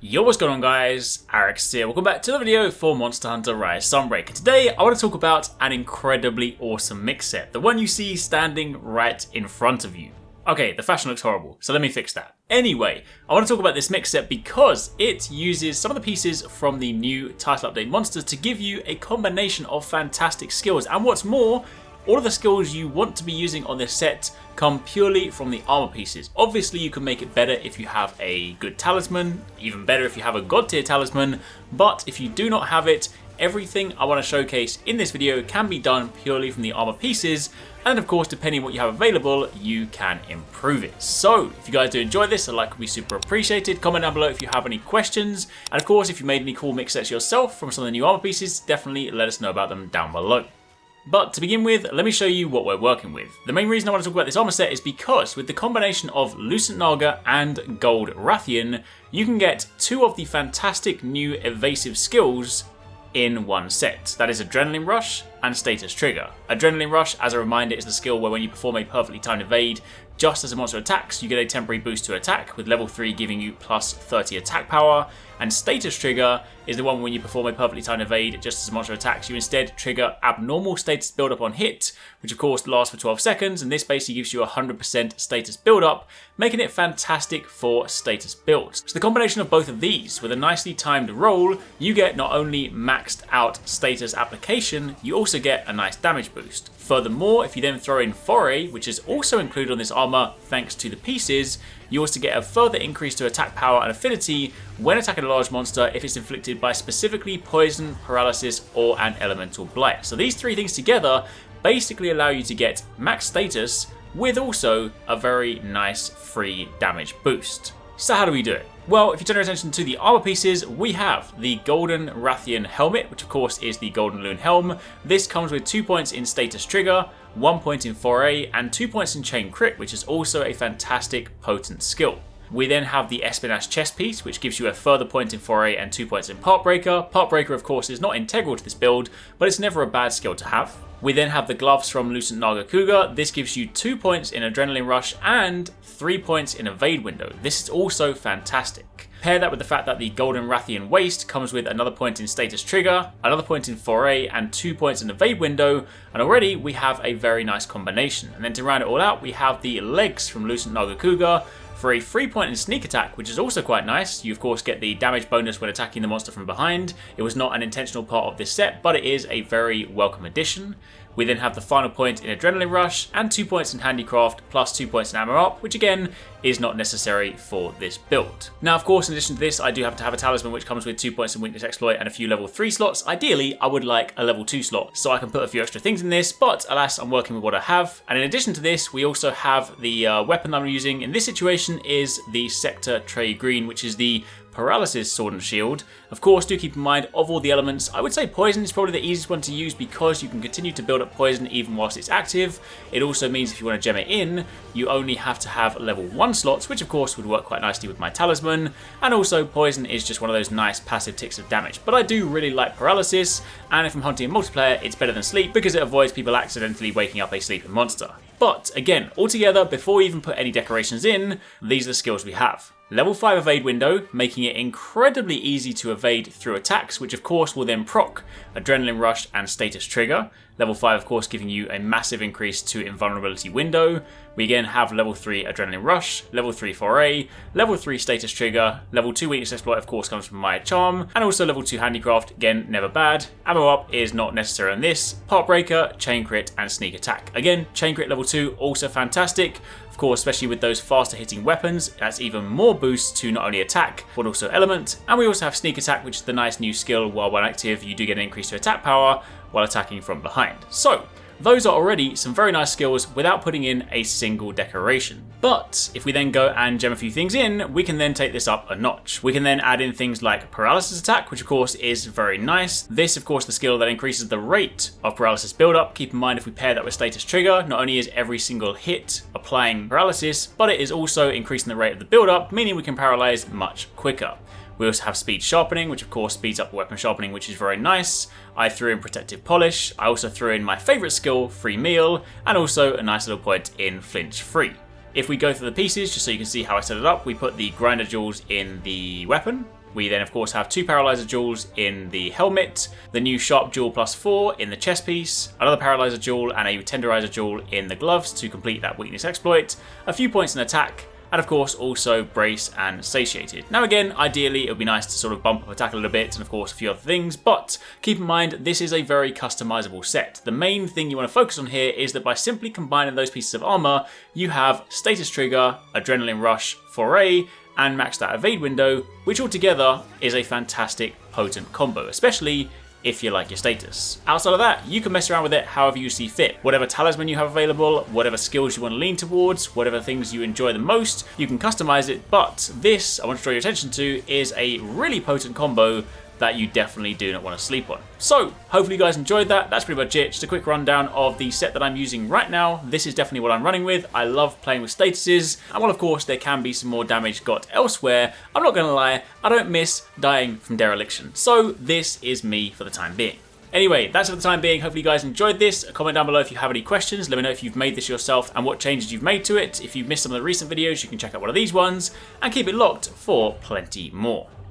Yo, what's going on guys? HyperX here. Welcome back to the video for Monster Hunter Rise Sunbreak. And today I want to talk about an incredibly awesome mix set, the one you see standing right in front of you. Okay, the fashion looks horrible, so let me fix that. Anyway, I want to talk about this mix set because it uses some of the pieces from the new title update monsters to give you a combination of fantastic skills. And what's more, all of the skills you want to be using on this set come purely from the armor pieces. Obviously you can make it better if you have a good talisman, even better if you have a god tier talisman, but if you do not have it, everything I want to showcase in this video can be done purely from the armor pieces, and of course depending on what you have available, you can improve it. So if you guys do enjoy this, a like would be super appreciated. Comment down below if you have any questions, and of course if you made any cool mix sets yourself from some of the new armor pieces, definitely let us know about them down below. But to begin with, let me show you what we're working with. The main reason I want to talk about this armor set is because with the combination of Lucent Naga and Gold Rathian, you can get two of the fantastic new evasive skills in one set. That is Adrenaline Rush and Status Trigger. Adrenaline Rush, as a reminder, is the skill where when you perform a perfectly timed evade, just as a monster attacks, you get a temporary boost to attack, with level 3 giving you plus 30 attack power. And Status Trigger is the one when you perform a perfectly timed evade, just as a monster attacks, you instead trigger abnormal status buildup on hit, which of course lasts for 12 seconds, and this basically gives you 100% status buildup, making it fantastic for status builds. So the combination of both of these, with a nicely timed roll, you get not only maxed out status application, you also get a nice damage boost. Furthermore, if you then throw in Foray, which is also included on this armor thanks to the pieces, you also get a further increase to attack power and affinity when attacking a large monster if it's inflicted by specifically poison, paralysis, or an elemental blight. So these three things together basically allow you to get max status with also a very nice free damage boost. So how do we do it? Well, if you turn your attention to the armor pieces, we have the Golden Rathian Helmet, which of course is the Golden Loon Helm. This comes with 2 points in Status Trigger, 1 point in Foray, and 2 points in Chain Crit, which is also a fantastic potent skill. We then have the Espinache chest piece, which gives you a further point in Foray and 2 points in Part Breaker. Part Breaker, of course, is not integral to this build, but it's never a bad skill to have. We then have the gloves from Lucent Naga Cougar. This gives you 2 points in Adrenaline Rush and 3 points in Evade Window. This is also fantastic. Pair that with the fact that the Golden Rathian Waist comes with another point in Status Trigger, another point in Foray, and 2 points in Evade Window, and already we have a very nice combination. And then to round it all out, we have the legs from Lucent Naga Cougar for a 3 point in Sneak Attack, which is also quite nice. You of course get the damage bonus when attacking the monster from behind. It was not an intentional part of this set, but it is a very welcome addition. We then have the final point in Adrenaline Rush and 2 points in Handicraft plus 2 points in Armor Up, which again is not necessary for this build. Now of course in addition to this I do have to have a talisman which comes with 2 points in Weakness Exploit and a few level 3 slots. Ideally I would like a level 2 slot so I can put a few extra things in this, but alas I'm working with what I have. And in addition to this we also have the weapon I'm using in this situation is the Sector Trey Green, which is the Paralysis Sword and Shield. Of course, do keep in mind, of all the elements, I would say Poison is probably the easiest one to use because you can continue to build up Poison even whilst it's active. It also means if you want to gem it in, you only have to have level 1 slots, which of course would work quite nicely with my Talisman. And also, Poison is just one of those nice passive ticks of damage. But I do really like Paralysis, and if I'm hunting in multiplayer, it's better than Sleep because it avoids people accidentally waking up a sleeping monster. But again, altogether, before we even put any decorations in, these are the skills we have. Level 5 Evade Window, making it incredibly easy to evade through attacks, which of course will then proc Adrenaline Rush and Status Trigger. Level 5 of course giving you a massive increase to Invulnerability Window. We again have level 3 Adrenaline Rush, level 3 Foray, level 3 Status Trigger, level 2 Weakness Exploit of course comes from my Charm, and also level 2 Handicraft, again never bad. Ammo Up is not necessary on this. Part Breaker, Chain Crit, and Sneak Attack. Again, Chain Crit level 2 also fantastic. Of course, especially with those faster hitting weapons, that's even more boost to not only attack, but also element. And we also have Sneak Attack, which is the nice new skill while when active, you do get an increase to attack power while attacking from behind. So, those are already some very nice skills without putting in a single decoration. But if we then go and gem a few things in, we can then take this up a notch. We can then add in things like Paralysis Attack, which of course is very nice. This of course the skill that increases the rate of paralysis build-up. Keep in mind if we pair that with Status Trigger, not only is every single hit applying paralysis, but it is also increasing the rate of the build-up, meaning we can paralyze much quicker. We also have Speed Sharpening, which of course speeds up weapon sharpening, which is very nice. I threw in Protective Polish. I also threw in my favourite skill, Free Meal, and also a nice little point in Flinch Free. If we go through the pieces, just so you can see how I set it up, we put the grinder jewels in the weapon. We then, of course, have 2 paralyzer jewels in the helmet, the new sharp jewel +4 in the chest piece, another paralyzer jewel and a tenderizer jewel in the gloves to complete that weakness exploit, a few points in attack, and of course also brace and satiated. Now again, ideally it would be nice to sort of bump up attack a little bit and of course a few other things, but keep in mind this is a very customizable set. The main thing you want to focus on here is that by simply combining those pieces of armor, you have status trigger, adrenaline rush, foray, and maxed out evade window, which altogether is a fantastic potent combo, especially if you like your status. Outside of that, you can mess around with it however you see fit. Whatever talisman you have available, whatever skills you want to lean towards, whatever things you enjoy the most, you can customize it, but this, I want to draw your attention to, is a really potent combo that you definitely do not want to sleep on. So, hopefully you guys enjoyed that. That's pretty much it. Just a quick rundown of the set that I'm using right now. This is definitely what I'm running with. I love playing with statuses. And while of course there can be some more damage got elsewhere, I'm not going to lie, I don't miss dying from dereliction. So this is me for the time being. Anyway, that's it for the time being. Hopefully you guys enjoyed this. Comment down below if you have any questions. Let me know if you've made this yourself and what changes you've made to it. If you've missed some of the recent videos, you can check out one of these ones. And keep it locked for plenty more.